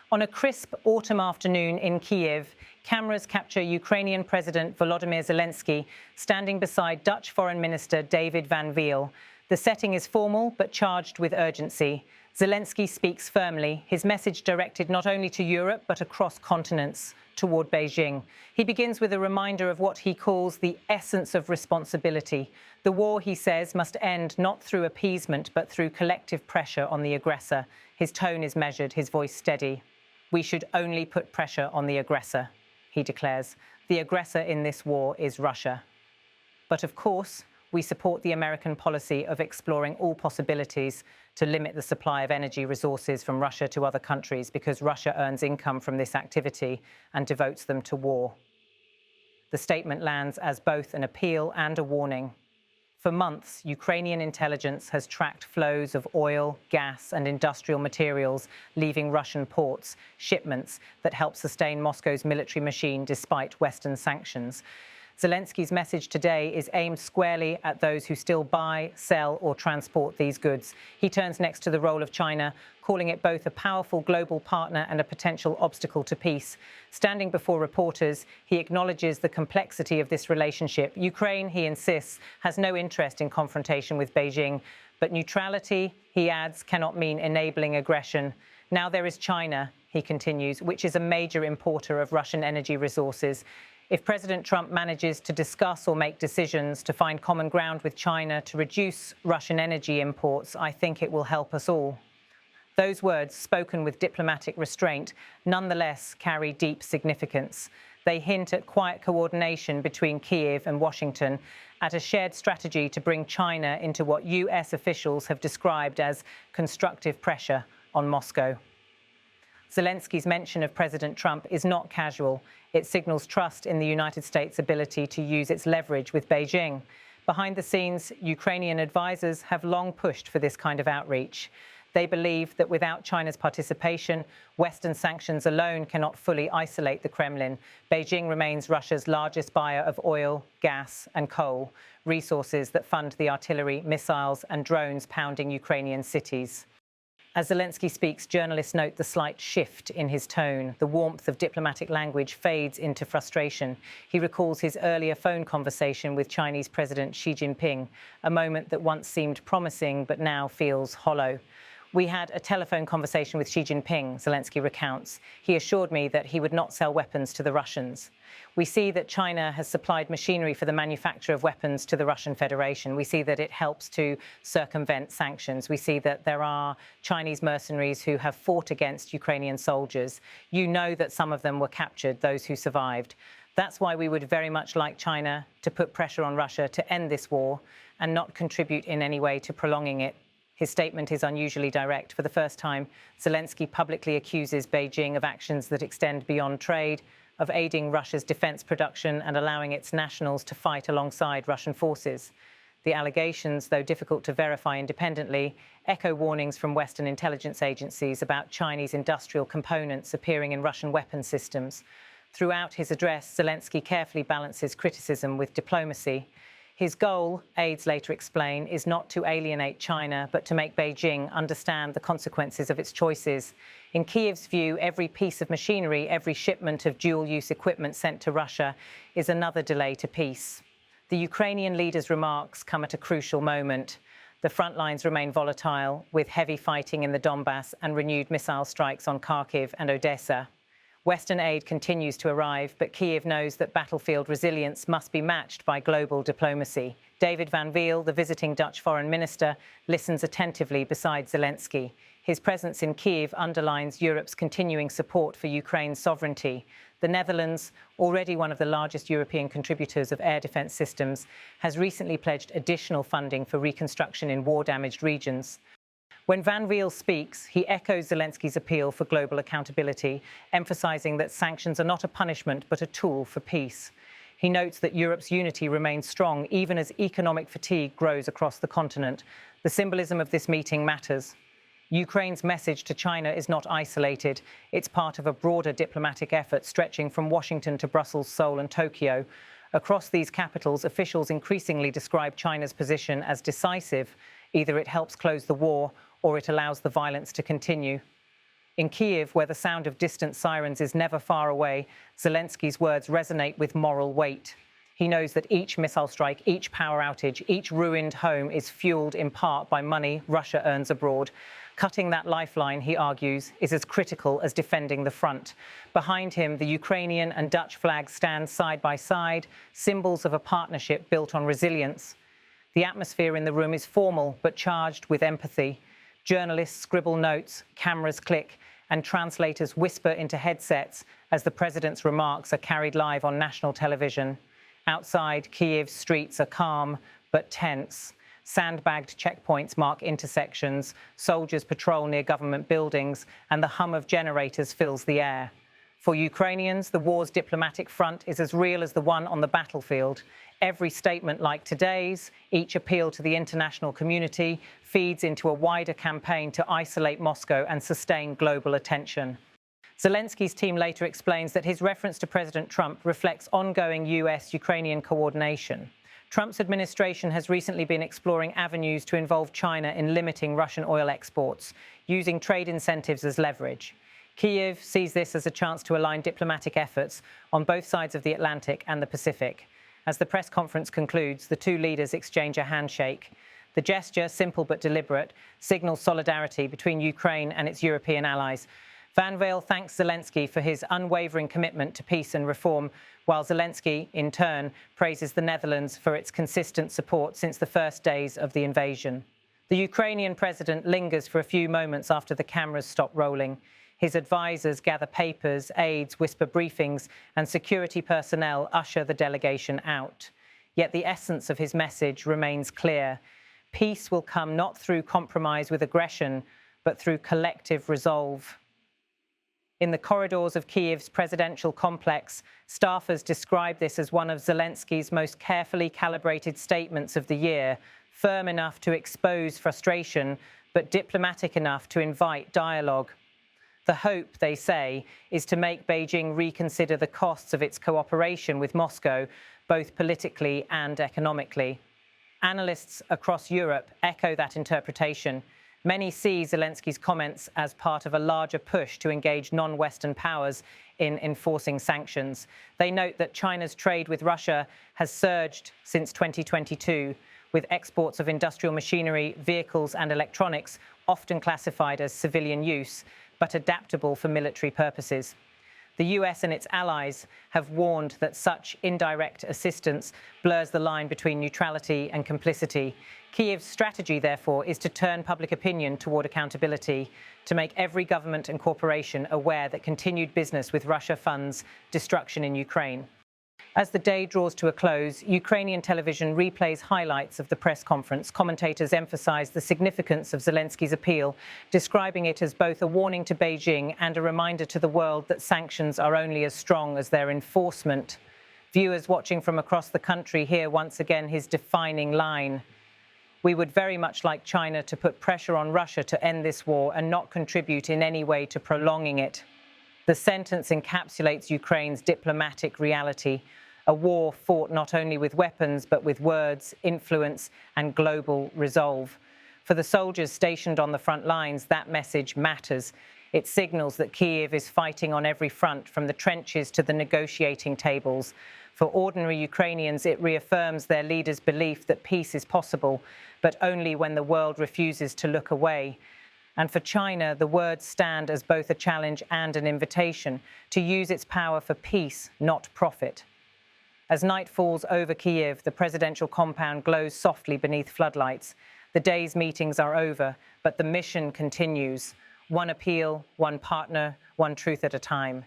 On a crisp autumn afternoon in Kyiv, cameras capture Ukrainian President Volodymyr Zelensky standing beside Dutch Foreign Minister David van Weel. The setting is formal but charged with urgency. Zelensky speaks firmly, his message directed not only to Europe but across continents, toward Beijing. He begins with a reminder of what he calls the essence of responsibility. The war, he says, must end not through appeasement but through collective pressure on the aggressor. His tone is measured, his voice steady. We should only put pressure on the aggressor, he declares. The aggressor in this war is Russia. But of course, we support the American policy of exploring all possibilities to limit the supply of energy resources from Russia to other countries because Russia earns income from this activity and devotes them to war. The statement lands as both an appeal and a warning. For months, Ukrainian intelligence has tracked flows of oil, gas, and industrial materials leaving Russian ports, shipments that help sustain Moscow's military machine despite Western sanctions. Zelensky's message today is aimed squarely at those who still buy, sell, or transport these goods. He turns next to the role of China, calling it both a powerful global partner and a potential obstacle to peace. Standing before reporters, he acknowledges the complexity of this relationship. Ukraine, he insists, has no interest in confrontation with Beijing, but neutrality, he adds, cannot mean enabling aggression. Now there is China, he continues, which is a major importer of Russian energy resources. If President Trump manages to discuss or make decisions to find common ground with China to reduce Russian energy imports, I think it will help us all. Those words, spoken with diplomatic restraint, nonetheless carry deep significance. They hint at quiet coordination between Kyiv and Washington, at a shared strategy to bring China into what US officials have described as constructive pressure on Moscow. Zelensky's mention of President Trump is not casual. It signals trust in the United States' ability to use its leverage with Beijing. Behind the scenes, Ukrainian advisors have long pushed for this kind of outreach. They believe that without China's participation, Western sanctions alone cannot fully isolate the Kremlin. Beijing remains Russia's largest buyer of oil, gas, and coal, resources that fund the artillery, missiles, and drones pounding Ukrainian cities. As Zelensky speaks, journalists note the slight shift in his tone. The warmth of diplomatic language fades into frustration. He recalls his earlier phone conversation with Chinese President Xi Jinping, a moment that once seemed promising but now feels hollow. We had a telephone conversation with Xi Jinping, Zelensky recounts. He assured me that he would not sell weapons to the Russians. We see that China has supplied machinery for the manufacture of weapons to the Russian Federation. We see that it helps to circumvent sanctions. We see that there are Chinese mercenaries who have fought against Ukrainian soldiers. You know that some of them were captured, those who survived. That's why we would very much like China to put pressure on Russia to end this war and not contribute in any way to prolonging it. His statement is unusually direct. For the first time, Zelensky publicly accuses Beijing of actions that extend beyond trade, of aiding Russia's defense production and allowing its nationals to fight alongside Russian forces. The allegations, though difficult to verify independently, echo warnings from Western intelligence agencies about Chinese industrial components appearing in Russian weapon systems. Throughout his address, Zelensky carefully balances criticism with diplomacy. His goal, aides later explain, is not to alienate China, but to make Beijing understand the consequences of its choices. In Kyiv's view, every piece of machinery, every shipment of dual-use equipment sent to Russia is another delay to peace. The Ukrainian leader's remarks come at a crucial moment. The front lines remain volatile, with heavy fighting in the Donbass and renewed missile strikes on Kharkiv and Odessa. Western aid continues to arrive, but Kyiv knows that battlefield resilience must be matched by global diplomacy. David van Weel, the visiting Dutch foreign minister, listens attentively beside Zelensky. His presence in Kyiv underlines Europe's continuing support for Ukraine's sovereignty. The Netherlands, already one of the largest European contributors of air defense systems, has recently pledged additional funding for reconstruction in war-damaged regions. When Van Weel speaks, he echoes Zelensky's appeal for global accountability, emphasizing that sanctions are not a punishment but a tool for peace. He notes that Europe's unity remains strong even as economic fatigue grows across the continent. The symbolism of this meeting matters. Ukraine's message to China is not isolated. It's part of a broader diplomatic effort stretching from Washington to Brussels, Seoul and Tokyo. Across these capitals, officials increasingly describe China's position as decisive. Either it helps close the war or it allows the violence to continue. In Kyiv, where the sound of distant sirens is never far away, Zelensky's words resonate with moral weight. He knows that each missile strike, each power outage, each ruined home is fueled in part by money Russia earns abroad. Cutting that lifeline, he argues, is as critical as defending the front. Behind him, the Ukrainian and Dutch flags stand side by side, symbols of a partnership built on resilience. The atmosphere in the room is formal but charged with empathy. Journalists scribble notes, cameras click, and translators whisper into headsets as the president's remarks are carried live on national television. Outside, Kyiv's streets are calm but tense. Sandbagged checkpoints mark intersections, soldiers patrol near government buildings, and the hum of generators fills the air. For Ukrainians, the war's diplomatic front is as real as the one on the battlefield. Every statement like today's, each appeal to the international community, feeds into a wider campaign to isolate Moscow and sustain global attention. Zelensky's team later explains that his reference to President Trump reflects ongoing US-Ukrainian coordination. Trump's administration has recently been exploring avenues to involve China in limiting Russian oil exports, using trade incentives as leverage. Kyiv sees this as a chance to align diplomatic efforts on both sides of the Atlantic and the Pacific. As the press conference concludes, the two leaders exchange a handshake. The gesture, simple but deliberate, signals solidarity between Ukraine and its European allies. Van Weel thanks Zelensky for his unwavering commitment to peace and reform, while Zelensky, in turn, praises the Netherlands for its consistent support since the first days of the invasion. The Ukrainian president lingers for a few moments after the cameras stop rolling. His advisors gather papers, aides whisper briefings, and security personnel usher the delegation out. Yet the essence of his message remains clear. Peace will come not through compromise with aggression, but through collective resolve. In the corridors of Kyiv's presidential complex, staffers describe this as one of Zelensky's most carefully calibrated statements of the year, firm enough to expose frustration, but diplomatic enough to invite dialogue. The hope, they say, is to make Beijing reconsider the costs of its cooperation with Moscow, both politically and economically. Analysts across Europe echo that interpretation. Many see Zelensky's comments as part of a larger push to engage non-Western powers in enforcing sanctions. They note that China's trade with Russia has surged since 2022, with exports of industrial machinery, vehicles and electronics often classified as civilian use, but adaptable for military purposes. The US and its allies have warned that such indirect assistance blurs the line between neutrality and complicity. Kyiv's strategy, therefore, is to turn public opinion toward accountability, to make every government and corporation aware that continued business with Russia funds destruction in Ukraine. As the day draws to a close, Ukrainian television replays highlights of the press conference. Commentators emphasize the significance of Zelensky's appeal, describing it as both a warning to Beijing and a reminder to the world that sanctions are only as strong as their enforcement. Viewers watching from across the country hear once again his defining line: "We would very much like China to put pressure on Russia to end this war and not contribute in any way to prolonging it." The sentence encapsulates Ukraine's diplomatic reality, a war fought not only with weapons, but with words, influence, and global resolve. For the soldiers stationed on the front lines, that message matters. It signals that Kyiv is fighting on every front, from the trenches to the negotiating tables. For ordinary Ukrainians, it reaffirms their leaders' belief that peace is possible, but only when the world refuses to look away. And for China, the words stand as both a challenge and an invitation to use its power for peace, not profit. As night falls over Kyiv, the presidential compound glows softly beneath floodlights. The day's meetings are over, but the mission continues. One appeal, one partner, one truth at a time.